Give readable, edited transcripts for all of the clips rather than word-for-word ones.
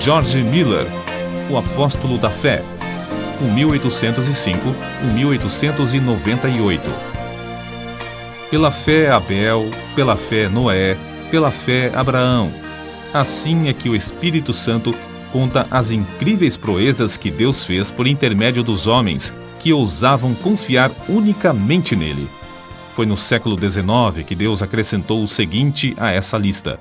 George Miller, o apóstolo da fé, 1805-1898. Pela fé Abel, pela fé Noé, pela fé Abraão. Assim é que o Espírito Santo conta as incríveis proezas que Deus fez por intermédio dos homens que ousavam confiar unicamente nele. Foi no século XIX que Deus acrescentou o seguinte a essa lista.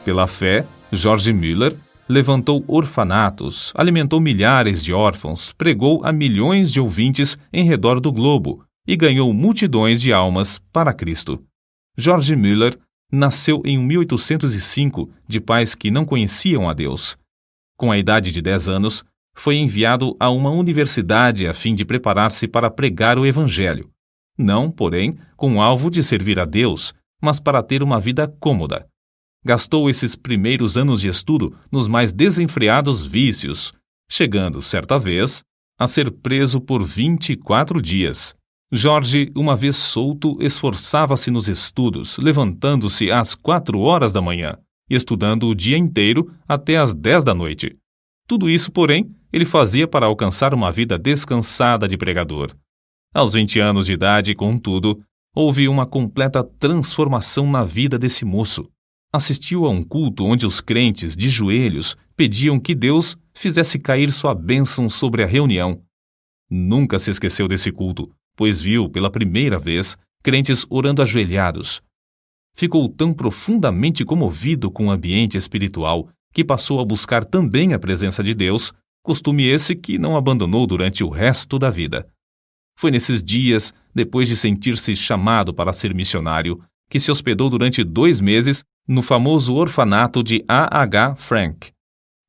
Pela fé, George Miller levantou orfanatos, alimentou milhares de órfãos, pregou a milhões de ouvintes em redor do globo e ganhou multidões de almas para Cristo. George Miller nasceu em 1805 de pais que não conheciam a Deus. Com a idade de 10 anos, foi enviado a uma universidade a fim de preparar-se para pregar o Evangelho. Não, porém, com o alvo de servir a Deus, mas para ter uma vida cômoda. Gastou esses primeiros anos de estudo nos mais desenfreados vícios, chegando, certa vez, a ser preso por 24 dias. George, uma vez solto, esforçava-se nos estudos, levantando-se às 4 horas da manhã e estudando o dia inteiro até às 10 da noite. Tudo isso, porém, ele fazia para alcançar uma vida descansada de pregador. Aos 20 anos de idade, contudo, houve uma completa transformação na vida desse moço. Assistiu a um culto onde os crentes, de joelhos, pediam que Deus fizesse cair sua bênção sobre a reunião. Nunca se esqueceu desse culto, pois viu, pela primeira vez, crentes orando ajoelhados. Ficou tão profundamente comovido com o ambiente espiritual que passou a buscar também a presença de Deus, costume esse que não abandonou durante o resto da vida. Foi nesses dias, depois de sentir-se chamado para ser missionário, que se hospedou durante 2 meses no famoso orfanato de A.H. Frank.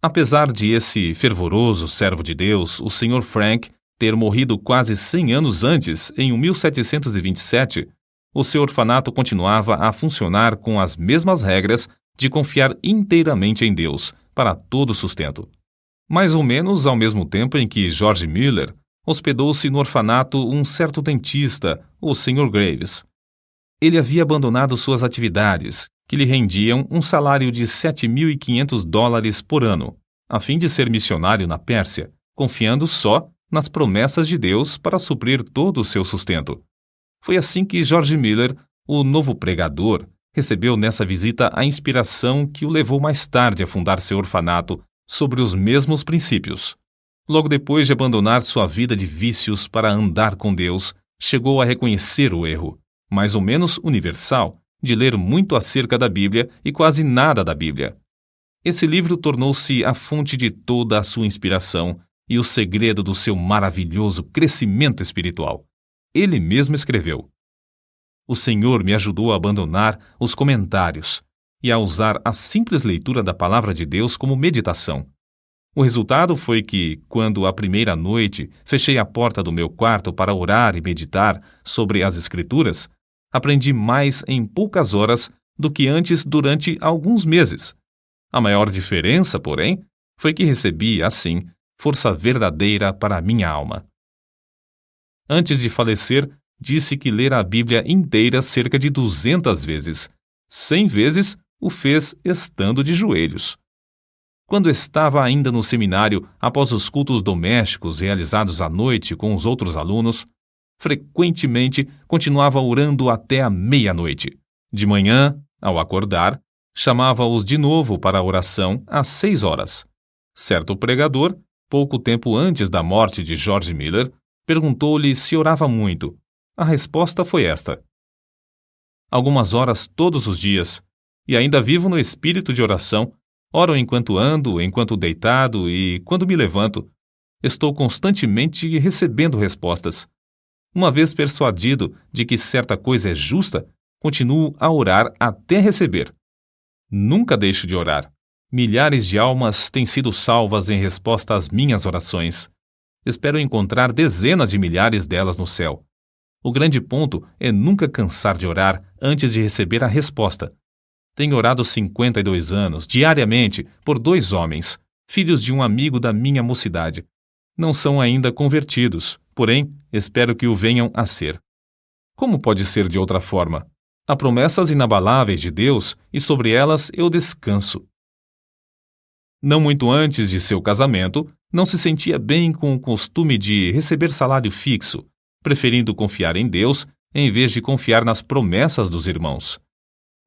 Apesar de esse fervoroso servo de Deus, o Sr. Frank, ter morrido quase 100 anos antes, em 1727, o seu orfanato continuava a funcionar com as mesmas regras de confiar inteiramente em Deus para todo o sustento. Mais ou menos ao mesmo tempo em que George Miller hospedou-se no orfanato um certo dentista, o Sr. Graves. Ele havia abandonado suas atividades, que lhe rendiam um salário de $7.500 por ano, a fim de ser missionário na Pérsia, confiando só nas promessas de Deus para suprir todo o seu sustento. Foi assim que George Miller, o novo pregador, recebeu nessa visita a inspiração que o levou mais tarde a fundar seu orfanato sobre os mesmos princípios. Logo depois de abandonar sua vida de vícios para andar com Deus, chegou a reconhecer o erro, mais ou menos universal, de ler muito acerca da Bíblia e quase nada da Bíblia. Esse livro tornou-se a fonte de toda a sua inspiração e o segredo do seu maravilhoso crescimento espiritual. Ele mesmo escreveu: "O Senhor me ajudou a abandonar os comentários e a usar a simples leitura da Palavra de Deus como meditação. O resultado foi que, quando a primeira noite fechei a porta do meu quarto para orar e meditar sobre as Escrituras, aprendi mais em poucas horas do que antes durante alguns meses. A maior diferença, porém, foi que recebi, assim, força verdadeira para a minha alma." Antes de falecer, disse que lera a Bíblia inteira cerca de 200 vezes. 100 vezes o fez estando de joelhos. Quando estava ainda no seminário, após os cultos domésticos realizados à noite com os outros alunos, frequentemente continuava orando até a meia-noite. De manhã, ao acordar, chamava-os de novo para a oração às 6 horas. Certo pregador, pouco tempo antes da morte de George Miller, perguntou-lhe se orava muito. A resposta foi esta: "Algumas horas todos os dias, e ainda vivo no espírito de oração. Oro enquanto ando, enquanto deitado e quando me levanto. Estou constantemente recebendo respostas. Uma vez persuadido de que certa coisa é justa, continuo a orar até receber. Nunca deixo de orar. Milhares de almas têm sido salvas em resposta às minhas orações. Espero encontrar dezenas de milhares delas no céu. O grande ponto é nunca cansar de orar antes de receber a resposta. Tenho orado 52 anos, diariamente, por 2 homens, filhos de um amigo da minha mocidade. Não são ainda convertidos, porém, espero que o venham a ser. Como pode ser de outra forma? Há promessas inabaláveis de Deus e sobre elas eu descanso. Não muito antes de seu casamento, não se sentia bem com o costume de receber salário fixo, preferindo confiar em Deus em vez de confiar nas promessas dos irmãos.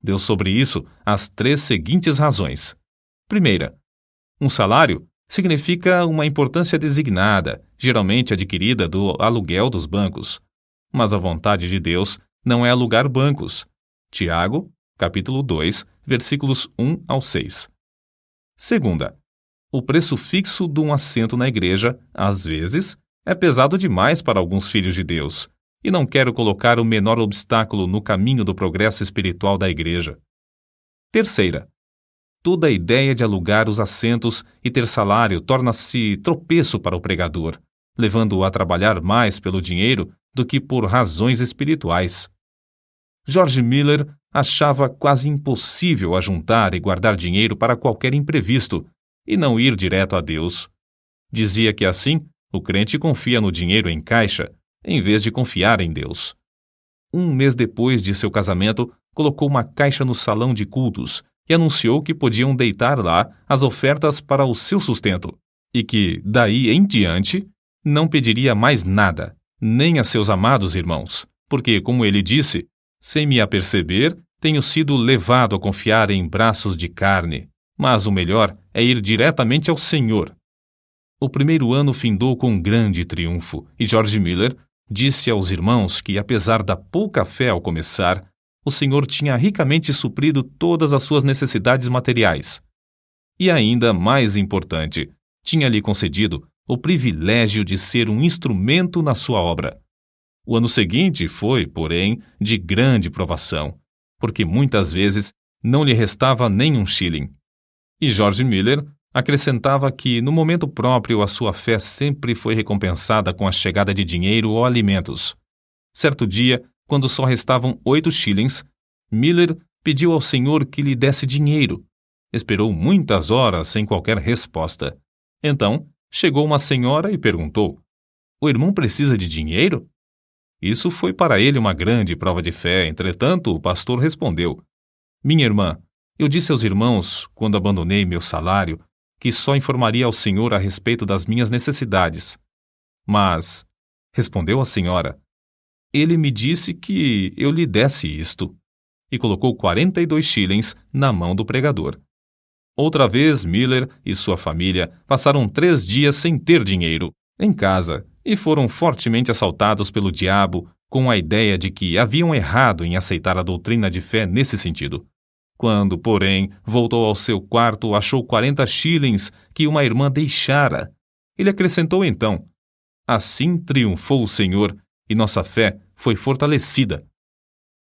Deu sobre isso as 3 seguintes razões. Primeira, um salário significa uma importância designada, geralmente adquirida do aluguel dos bancos. Mas a vontade de Deus não é alugar bancos. Tiago, capítulo 2, versículos 1 ao 6. Segunda, o preço fixo de um assento na igreja, às vezes, é pesado demais para alguns filhos de Deus, e não quero colocar o menor obstáculo no caminho do progresso espiritual da igreja. Terceira, toda a ideia de alugar os assentos e ter salário torna-se tropeço para o pregador, levando-o a trabalhar mais pelo dinheiro do que por razões espirituais. George Miller achava quase impossível ajuntar e guardar dinheiro para qualquer imprevisto e não ir direto a Deus. Dizia que assim o crente confia no dinheiro em caixa, em vez de confiar em Deus. 1 mês depois de seu casamento, colocou uma caixa no salão de cultos e anunciou que podiam deitar lá as ofertas para o seu sustento, e que, daí em diante, não pediria mais nada, nem a seus amados irmãos, porque, como ele disse, sem me aperceber, tenho sido levado a confiar em braços de carne, mas o melhor é ir diretamente ao Senhor. O primeiro ano findou com grande triunfo, e George Miller disse aos irmãos que, apesar da pouca fé ao começar, o Senhor tinha ricamente suprido todas as suas necessidades materiais. E ainda mais importante, tinha-lhe concedido o privilégio de ser um instrumento na sua obra. O ano seguinte foi, porém, de grande provação, porque muitas vezes não lhe restava nem um shilling. E George Miller acrescentava que, no momento próprio, a sua fé sempre foi recompensada com a chegada de dinheiro ou alimentos. Certo dia, quando só restavam 8 shillings, Miller pediu ao Senhor que lhe desse dinheiro. Esperou muitas horas sem qualquer resposta. Então, chegou uma senhora e perguntou: "O irmão precisa de dinheiro?" Isso foi para ele uma grande prova de fé. Entretanto, o pastor respondeu: "Minha irmã, eu disse aos irmãos, quando abandonei meu salário, que só informaria ao Senhor a respeito das minhas necessidades. Mas", respondeu a senhora, "ele me disse que eu lhe desse isto." E colocou 42 shillings na mão do pregador. Outra vez, Miller e sua família passaram 3 dias sem ter dinheiro em casa e foram fortemente assaltados pelo diabo com a ideia de que haviam errado em aceitar a doutrina de fé nesse sentido. Quando, porém, voltou ao seu quarto, achou 40 shillings que uma irmã deixara. Ele acrescentou então: "Assim triunfou o Senhor e nossa fé foi fortalecida."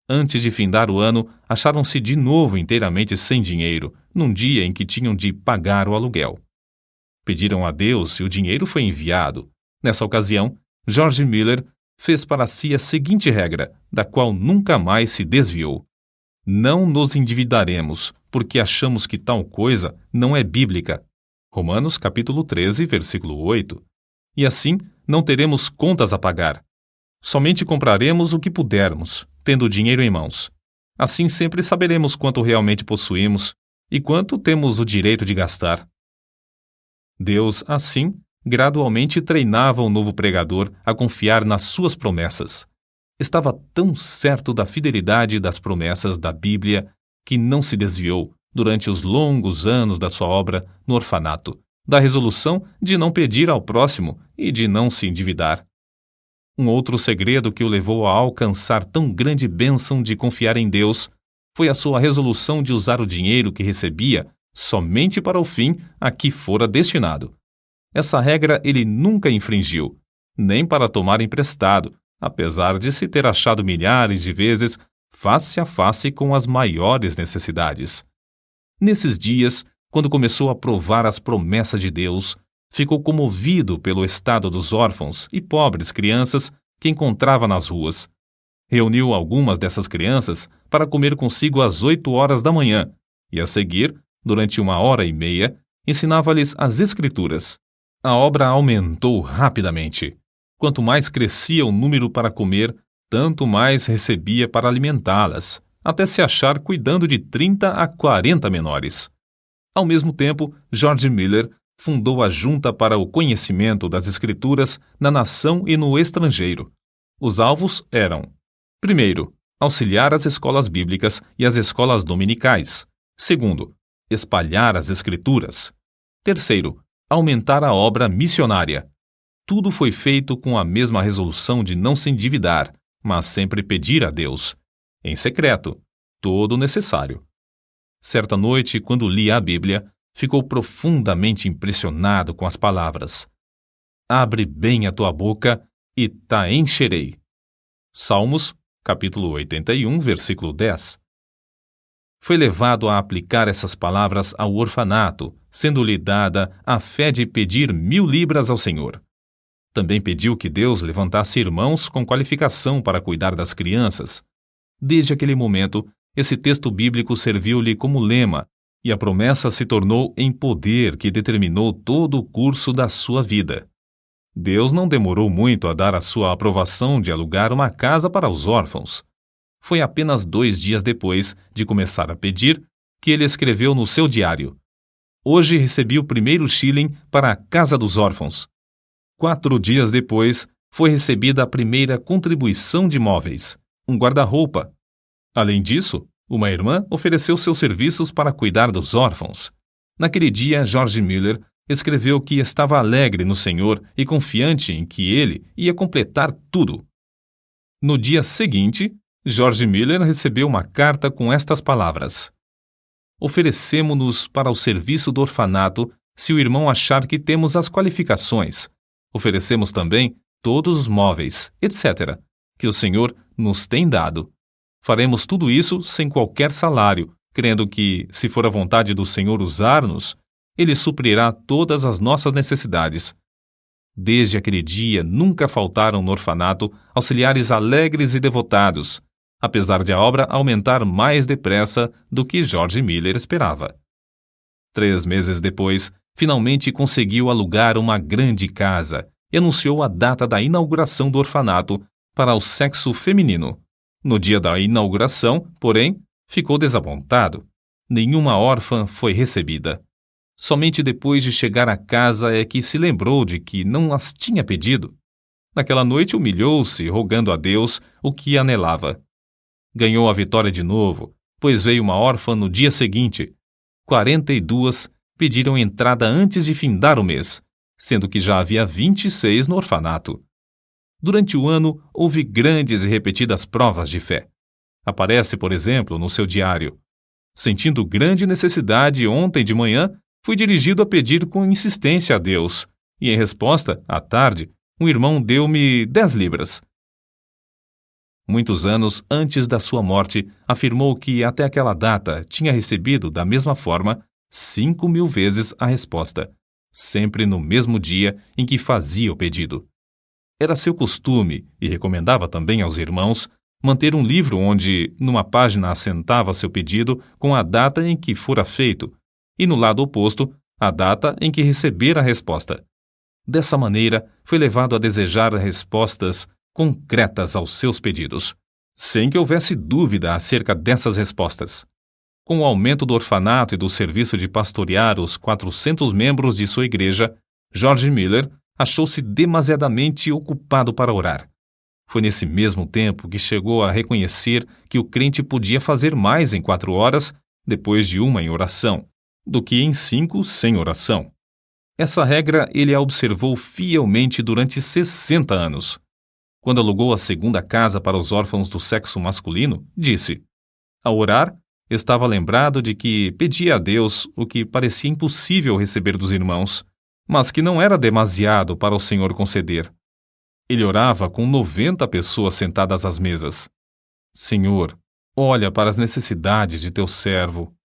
Antes de findar o ano, acharam-se de novo inteiramente sem dinheiro, num dia em que tinham de pagar o aluguel. Pediram a Deus e o dinheiro foi enviado. Nessa ocasião, George Miller fez para si a seguinte regra, da qual nunca mais se desviou: "Não nos endividaremos, porque achamos que tal coisa não é bíblica." Romanos capítulo 13, versículo 8. E assim, não teremos contas a pagar. Somente compraremos o que pudermos, tendo o dinheiro em mãos. Assim sempre saberemos quanto realmente possuímos e quanto temos o direito de gastar. Deus, assim, gradualmente treinava o novo pregador a confiar nas suas promessas. Estava tão certo da fidelidade das promessas da Bíblia que não se desviou, durante os longos anos da sua obra no orfanato, da resolução de não pedir ao próximo e de não se endividar. Um outro segredo que o levou a alcançar tão grande bênção de confiar em Deus foi a sua resolução de usar o dinheiro que recebia somente para o fim a que fora destinado. Essa regra ele nunca infringiu, nem para tomar emprestado, apesar de se ter achado milhares de vezes face a face com as maiores necessidades. Nesses dias, quando começou a provar as promessas de Deus, ficou comovido pelo estado dos órfãos e pobres crianças que encontrava nas ruas. Reuniu algumas dessas crianças para comer consigo às 8 horas da manhã e, a seguir, durante 1h30, ensinava-lhes as Escrituras. A obra aumentou rapidamente. Quanto mais crescia o número para comer, tanto mais recebia para alimentá-las, até se achar cuidando de 30 a 40 menores. Ao mesmo tempo, George Miller fundou a Junta para o Conhecimento das Escrituras na nação e no estrangeiro. Os alvos eram: primeiro, auxiliar as escolas bíblicas e as escolas dominicais. Segundo, espalhar as Escrituras. Terceiro, aumentar a obra missionária. Tudo foi feito com a mesma resolução de não se endividar, mas sempre pedir a Deus, em secreto, todo o necessário. Certa noite, quando lia a Bíblia, ficou profundamente impressionado com as palavras: abre bem a tua boca e ta encherei. Salmos, capítulo 81, versículo 10. Foi levado a aplicar essas palavras ao orfanato, sendo-lhe dada a fé de pedir 1.000 libras ao Senhor. Também pediu que Deus levantasse irmãos com qualificação para cuidar das crianças. Desde aquele momento, esse texto bíblico serviu-lhe como lema, e a promessa se tornou em poder que determinou todo o curso da sua vida. Deus não demorou muito a dar a sua aprovação de alugar uma casa para os órfãos. Foi apenas 2 dias depois de começar a pedir que ele escreveu no seu diário: hoje recebi o primeiro shilling para a Casa dos Órfãos. 4 dias depois, foi recebida a primeira contribuição de móveis, um guarda-roupa. Além disso, uma irmã ofereceu seus serviços para cuidar dos órfãos. Naquele dia, George Miller escreveu que estava alegre no Senhor e confiante em que ele ia completar tudo. No dia seguinte, George Miller recebeu uma carta com estas palavras: oferecemo-nos para o serviço do orfanato se o irmão achar que temos as qualificações. Oferecemos também todos os móveis, etc., que o Senhor nos tem dado. Faremos tudo isso sem qualquer salário, crendo que, se for a vontade do Senhor usar-nos, Ele suprirá todas as nossas necessidades. Desde aquele dia, nunca faltaram no orfanato auxiliares alegres e devotados, apesar de a obra aumentar mais depressa do que George Miller esperava. 3 meses depois, finalmente conseguiu alugar uma grande casa e anunciou a data da inauguração do orfanato para o sexo feminino. No dia da inauguração, porém, ficou desapontado. Nenhuma órfã foi recebida. Somente depois de chegar à casa é que se lembrou de que não as tinha pedido. Naquela noite humilhou-se, rogando a Deus o que anelava. Ganhou a vitória de novo, pois veio uma órfã no dia seguinte. 42 pediram entrada antes de findar o mês, sendo que já havia 26 no orfanato. Durante o ano, houve grandes e repetidas provas de fé. Aparece, por exemplo, no seu diário: sentindo grande necessidade ontem de manhã, fui dirigido a pedir com insistência a Deus, e em resposta, à tarde, um irmão deu-me 10 libras. Muitos anos antes da sua morte, afirmou que até aquela data tinha recebido, da mesma forma, 5.000 vezes a resposta, sempre no mesmo dia em que fazia o pedido. Era seu costume, e recomendava também aos irmãos, manter um livro onde, numa página, assentava seu pedido com a data em que fora feito, e no lado oposto, a data em que recebera a resposta. Dessa maneira, foi levado a desejar respostas concretas aos seus pedidos, sem que houvesse dúvida acerca dessas respostas. Com o aumento do orfanato e do serviço de pastorear os 400 membros de sua igreja, George Miller achou-se demasiadamente ocupado para orar. Foi nesse mesmo tempo que chegou a reconhecer que o crente podia fazer mais em 4 horas, depois de uma em oração, do que em 5 sem oração. Essa regra ele a observou fielmente durante 60 anos. Quando alugou a segunda casa para os órfãos do sexo masculino, disse: ao orar, estava lembrado de que pedia a Deus o que parecia impossível receber dos irmãos, mas que não era demasiado para o Senhor conceder. Ele orava com 90 pessoas sentadas às mesas. Senhor, olha para as necessidades de teu servo.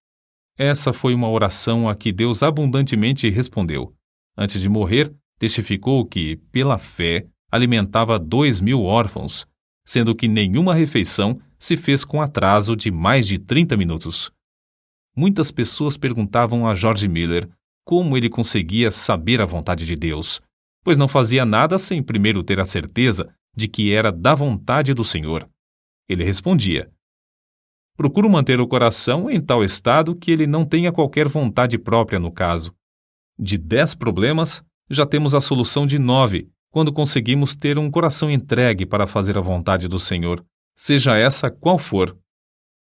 Essa foi uma oração a que Deus abundantemente respondeu. Antes de morrer, testificou que, pela fé, alimentava 2.000 órfãos, sendo que nenhuma refeição se fez com atraso de mais de 30 minutos. Muitas pessoas perguntavam a George Miller como ele conseguia saber a vontade de Deus, pois não fazia nada sem primeiro ter a certeza de que era da vontade do Senhor. Ele respondia: Procuro manter o coração em tal estado que ele não tenha qualquer vontade própria no caso. De 10 problemas, já temos a solução de 9, quando conseguimos ter um coração entregue para fazer a vontade do Senhor, seja essa qual for.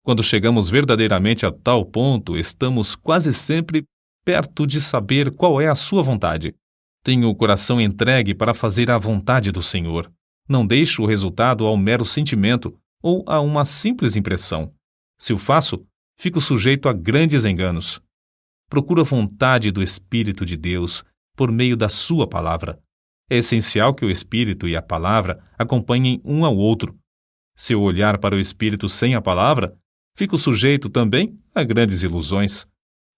Quando chegamos verdadeiramente a tal ponto, estamos quase sempre perto de saber qual é a sua vontade. Tenho o coração entregue para fazer a vontade do Senhor. Não deixo o resultado ao mero sentimento ou a uma simples impressão. Se o faço, fico sujeito a grandes enganos. Procuro a vontade do Espírito de Deus por meio da sua palavra. É essencial que o Espírito e a palavra acompanhem um ao outro. Se eu olhar para o Espírito sem a palavra, fico sujeito também a grandes ilusões.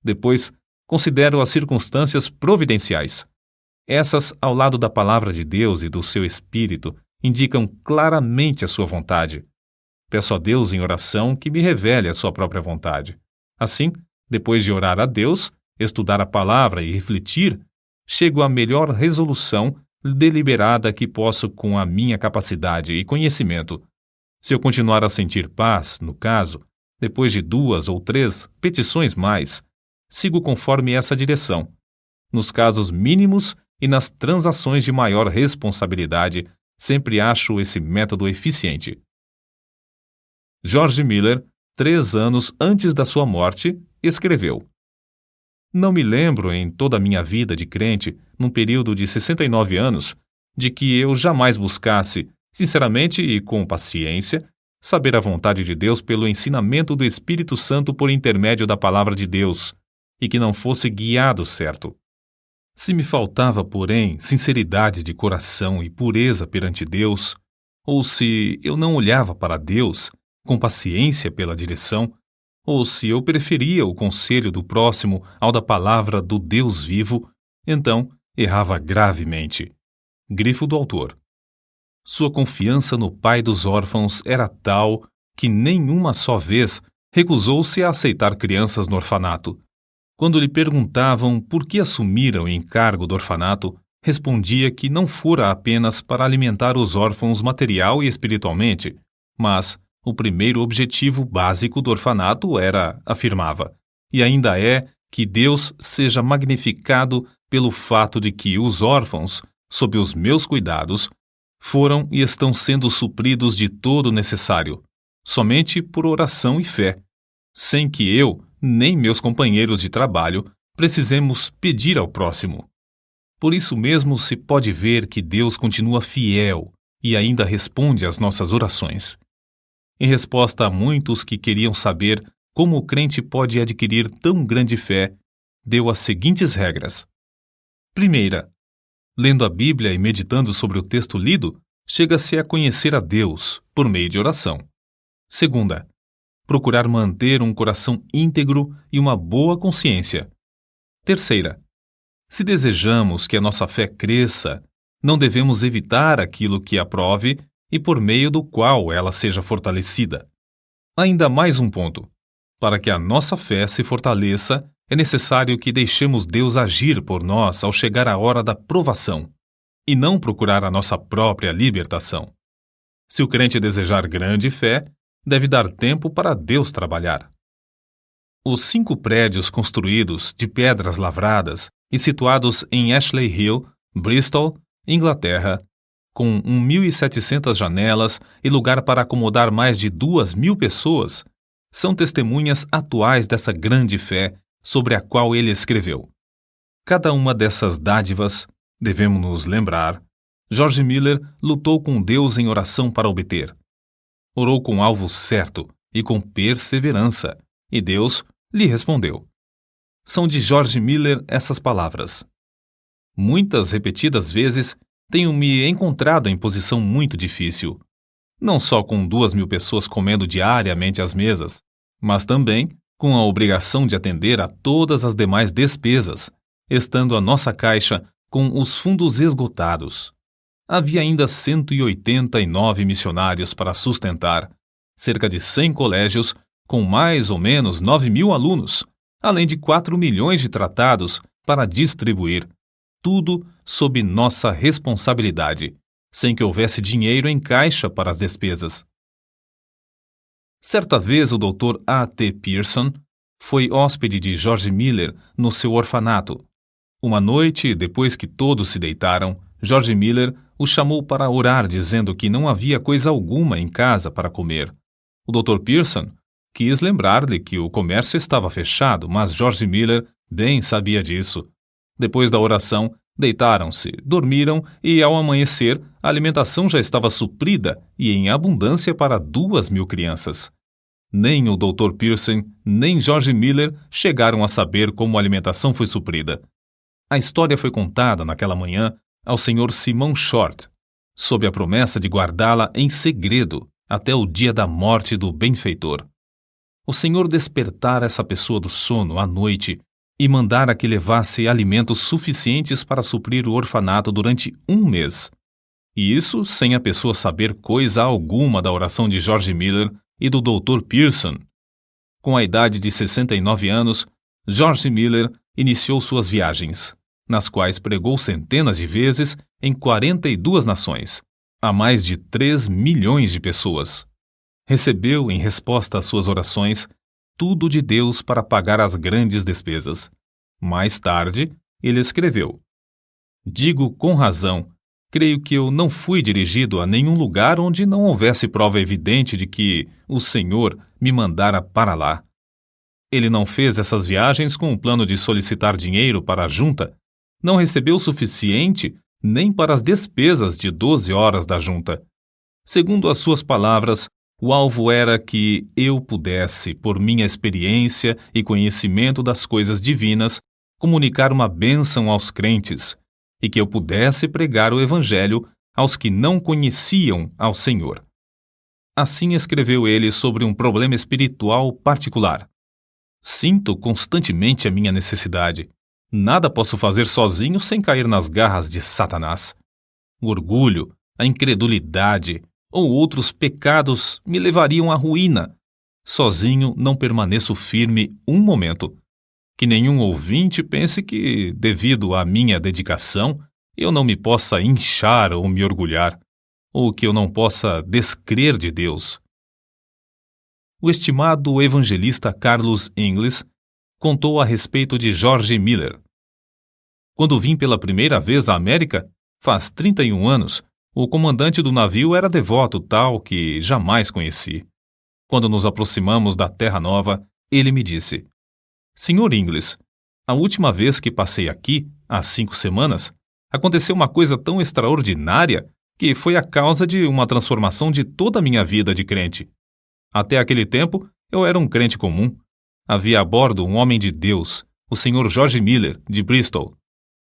Depois, considero as circunstâncias providenciais. Essas, ao lado da palavra de Deus e do seu Espírito, indicam claramente a sua vontade. Peço a Deus em oração que me revele a sua própria vontade. Assim, depois de orar a Deus, estudar a palavra e refletir, chego à melhor resolução deliberada que posso com a minha capacidade e conhecimento. Se eu continuar a sentir paz, no caso, depois de 2 ou 3 petições mais, sigo conforme essa direção. Nos casos mínimos e nas transações de maior responsabilidade, sempre acho esse método eficiente. George Miller, 3 anos antes da sua morte, escreveu: Não me lembro em toda a minha vida de crente, num período de 69 anos, de que eu jamais buscasse, sinceramente e com paciência, saber a vontade de Deus pelo ensinamento do Espírito Santo por intermédio da palavra de Deus, e que não fosse guiado certo. Se me faltava, porém, sinceridade de coração e pureza perante Deus, ou se eu não olhava para Deus com paciência pela direção, ou se eu preferia o conselho do próximo ao da palavra do Deus vivo, então errava gravemente. Grifo do autor. Sua confiança no pai dos órfãos era tal que nenhuma só vez recusou-se a aceitar crianças no orfanato. Quando lhe perguntavam por que assumira o encargo do orfanato, respondia que não fora apenas para alimentar os órfãos material e espiritualmente, mas o primeiro objetivo básico do orfanato era, afirmava, e ainda é, que Deus seja magnificado pelo fato de que os órfãos, sob os meus cuidados, foram e estão sendo supridos de todo o necessário, somente por oração e fé, sem que eu, nem meus companheiros de trabalho, precisemos pedir ao próximo. Por isso mesmo se pode ver que Deus continua fiel e ainda responde às nossas orações. Em resposta a muitos que queriam saber como o crente pode adquirir tão grande fé, deu as seguintes regras. Primeira, lendo a Bíblia e meditando sobre o texto lido, chega-se a conhecer a Deus por meio de oração. Segunda, procurar manter um coração íntegro e uma boa consciência. Terceira, se desejamos que a nossa fé cresça, não devemos evitar aquilo que a prove e por meio do qual ela seja fortalecida. Ainda mais um ponto. Para que a nossa fé se fortaleça, é necessário que deixemos Deus agir por nós ao chegar a hora da provação, e não procurar a nossa própria libertação. Se o crente desejar grande fé, deve dar tempo para Deus trabalhar. Os 5 prédios construídos de pedras lavradas e situados em Ashley Hill, Bristol, Inglaterra, com 1.700 janelas e lugar para acomodar mais de 2.000 pessoas, são testemunhas atuais dessa grande fé sobre a qual ele escreveu. Cada uma dessas dádivas, devemos nos lembrar, George Miller lutou com Deus em oração para obter. Orou com alvo certo e com perseverança, e Deus lhe respondeu. São de George Miller essas palavras. Muitas repetidas vezes tenho me encontrado em posição muito difícil, não só com 2.000 pessoas comendo diariamente às mesas, mas também com a obrigação de atender a todas as demais despesas, estando a nossa caixa com os fundos esgotados. Havia ainda 189 missionários para sustentar, cerca de 100 colégios com mais ou menos 9.000 alunos, além de 4 milhões de tratados para distribuir, tudo sob nossa responsabilidade, sem que houvesse dinheiro em caixa para as despesas. Certa vez o Dr. A.T. Pierson foi hóspede de George Miller no seu orfanato. Uma noite, depois que todos se deitaram, George Miller o chamou para orar, dizendo que não havia coisa alguma em casa para comer. O Dr. Pierson quis lembrar-lhe que o comércio estava fechado, mas George Miller bem sabia disso. Depois da oração, deitaram-se, dormiram e, ao amanhecer, a alimentação já estava suprida e em abundância para 2.000 crianças. Nem o Dr. Pierson, nem George Miller chegaram a saber como a alimentação foi suprida. A história foi contada naquela manhã ao Sr. Simon Short, sob a promessa de guardá-la em segredo até o dia da morte do benfeitor. O Senhor despertara essa pessoa do sono à noite e mandara que levasse alimentos suficientes para suprir o orfanato durante 1 mês. E isso sem a pessoa saber coisa alguma da oração de George Miller e do Dr. Pierson. Com a idade de 69 anos, George Miller iniciou suas viagens, nas quais pregou centenas de vezes em 42 nações, a mais de 3 milhões de pessoas. Recebeu, em resposta às suas orações, tudo de Deus para pagar as grandes despesas. Mais tarde, ele escreveu: "Digo com razão, creio que eu não fui dirigido a nenhum lugar onde não houvesse prova evidente de que o Senhor me mandara para lá." Ele não fez essas viagens com o plano de solicitar dinheiro para a junta, não recebeu o suficiente nem para as despesas de 12 horas da junta. Segundo as suas palavras, o alvo era que eu pudesse, por minha experiência e conhecimento das coisas divinas, comunicar uma bênção aos crentes, e que eu pudesse pregar o Evangelho aos que não conheciam ao Senhor. Assim escreveu ele sobre um problema espiritual particular. "Sinto constantemente a minha necessidade. Nada posso fazer sozinho sem cair nas garras de Satanás. O orgulho, a incredulidade ou outros pecados me levariam à ruína. Sozinho não permaneço firme um momento. Que nenhum ouvinte pense que, devido à minha dedicação, eu não me possa inchar ou me orgulhar, ou que eu não possa descrer de Deus." O estimado evangelista Carlos Ingles contou a respeito de George Miller. "Quando vim pela primeira vez à América, faz 31 anos, o comandante do navio era devoto tal que jamais conheci. Quando nos aproximamos da Terra Nova, ele me disse: 'Senhor Ingles, a última vez que passei aqui, há 5 semanas, aconteceu uma coisa tão extraordinária que foi a causa de uma transformação de toda a minha vida de crente. Até aquele tempo, eu era um crente comum. Havia a bordo um homem de Deus, o Sr. George Miller, de Bristol.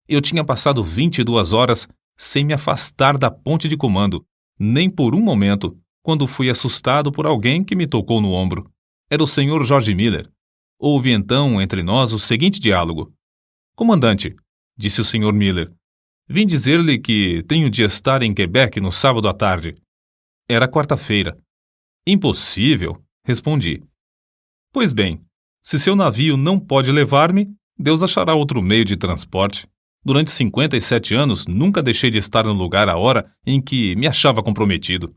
Eu tinha passado 22 horas sem me afastar da ponte de comando, nem por um momento, quando fui assustado por alguém que me tocou no ombro. Era o Sr. George Miller. Houve então entre nós o seguinte diálogo: 'Comandante', disse o Sr. Miller, 'vim dizer-lhe que tenho de estar em Quebec no sábado à tarde.' Era quarta-feira. 'Impossível', respondi. 'Pois bem, se seu navio não pode levar-me, Deus achará outro meio de transporte. Durante 57 anos, nunca deixei de estar no lugar à hora em que me achava comprometido.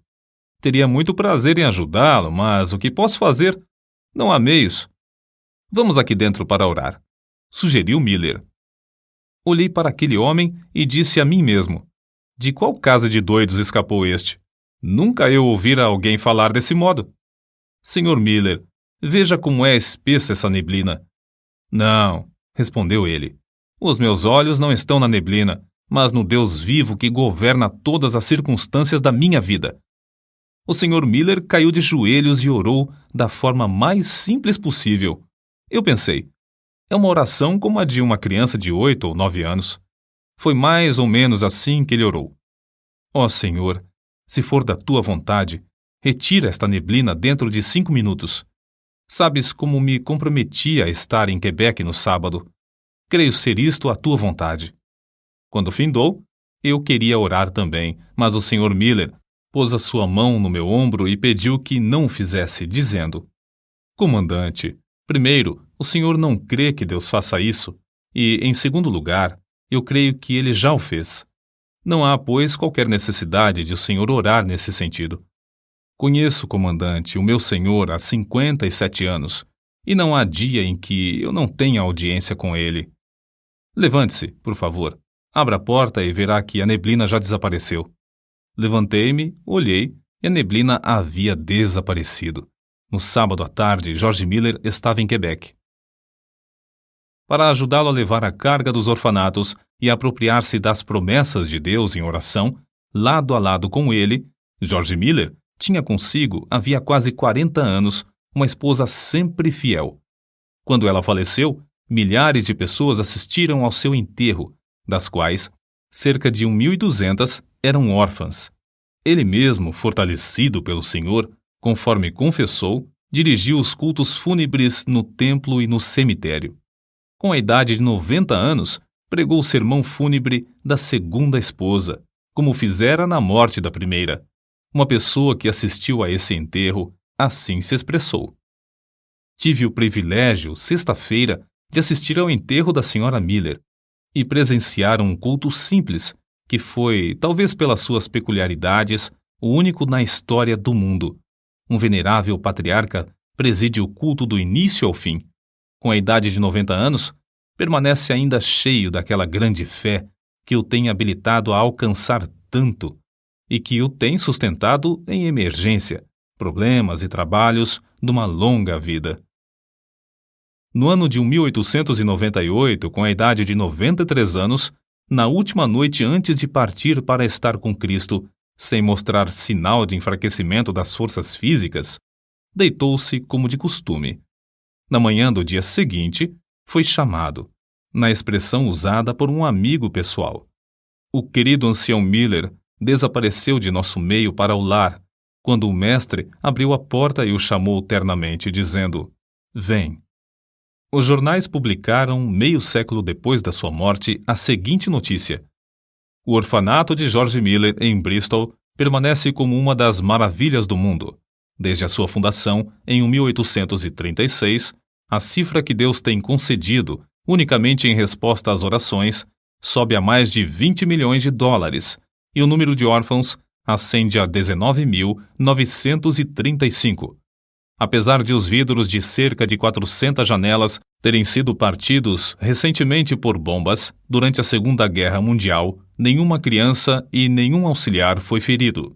Teria muito prazer em ajudá-lo, mas o que posso fazer? Não há meios. Vamos aqui dentro para orar,' sugeriu Miller. Olhei para aquele homem e disse a mim mesmo: de qual casa de doidos escapou este? Nunca eu ouvira alguém falar desse modo. Senhor Miller, veja como é espessa essa neblina. Não, respondeu ele. Os meus olhos não estão na neblina, mas no Deus vivo que governa todas as circunstâncias da minha vida. O Sr. Miller caiu de joelhos e orou da forma mais simples possível. Eu pensei, é uma oração como a de uma criança de 8 ou 9 anos. Foi mais ou menos assim que ele orou. Ó Senhor, se for da tua vontade, retira esta neblina dentro de 5 minutos. Sabes como me comprometi a estar em Quebec no sábado. Creio ser isto a tua vontade. Quando findou, eu queria orar também, mas o Sr. Miller pôs a sua mão no meu ombro e pediu que não o fizesse, dizendo: Comandante, primeiro, o senhor não crê que Deus faça isso, e, em segundo lugar, eu creio que ele já o fez. Não há, pois, qualquer necessidade de o senhor orar nesse sentido. Conheço, comandante, o meu senhor há 57 anos, e não há dia em que eu não tenha audiência com ele. Levante-se, por favor. Abra a porta e verá que a neblina já desapareceu. Levantei-me, olhei, e a neblina havia desaparecido. No sábado à tarde, George Miller estava em Quebec. Para ajudá-lo a levar a carga dos orfanatos e a apropriar-se das promessas de Deus em oração, lado a lado com ele, George Miller tinha consigo, havia quase 40 anos, uma esposa sempre fiel. Quando ela faleceu, milhares de pessoas assistiram ao seu enterro, das quais cerca de 1.200 eram órfãs. Ele mesmo, fortalecido pelo Senhor, conforme confessou, dirigiu os cultos fúnebres no templo e no cemitério. Com a idade de 90 anos, pregou o sermão fúnebre da segunda esposa, como fizera na morte da primeira. Uma pessoa que assistiu a esse enterro assim se expressou. Tive o privilégio, sexta-feira, de assistir ao enterro da senhora Miller e presenciar um culto simples, que foi, talvez pelas suas peculiaridades, o único na história do mundo. Um venerável patriarca preside o culto do início ao fim. Com a idade de 90 anos, permanece ainda cheio daquela grande fé que o tem habilitado a alcançar tanto e que o tem sustentado em emergência, problemas e trabalhos de uma longa vida. No ano de 1898, com a idade de 93 anos, na última noite antes de partir para estar com Cristo, sem mostrar sinal de enfraquecimento das forças físicas, deitou-se como de costume. Na manhã do dia seguinte, foi chamado, na expressão usada por um amigo pessoal. O querido ancião Miller desapareceu de nosso meio para o lar, quando o mestre abriu a porta e o chamou ternamente, dizendo: "Vem." Os jornais publicaram, meio século depois da sua morte, a seguinte notícia: o orfanato de George Miller, em Bristol, permanece como uma das maravilhas do mundo. Desde a sua fundação, em 1836, a cifra que Deus tem concedido, unicamente em resposta às orações, sobe a mais de 20 milhões de dólares, e o número de órfãos ascende a 19.935. Apesar de os vidros de cerca de 400 janelas terem sido partidos recentemente por bombas, durante a Segunda Guerra Mundial, nenhuma criança e nenhum auxiliar foi ferido.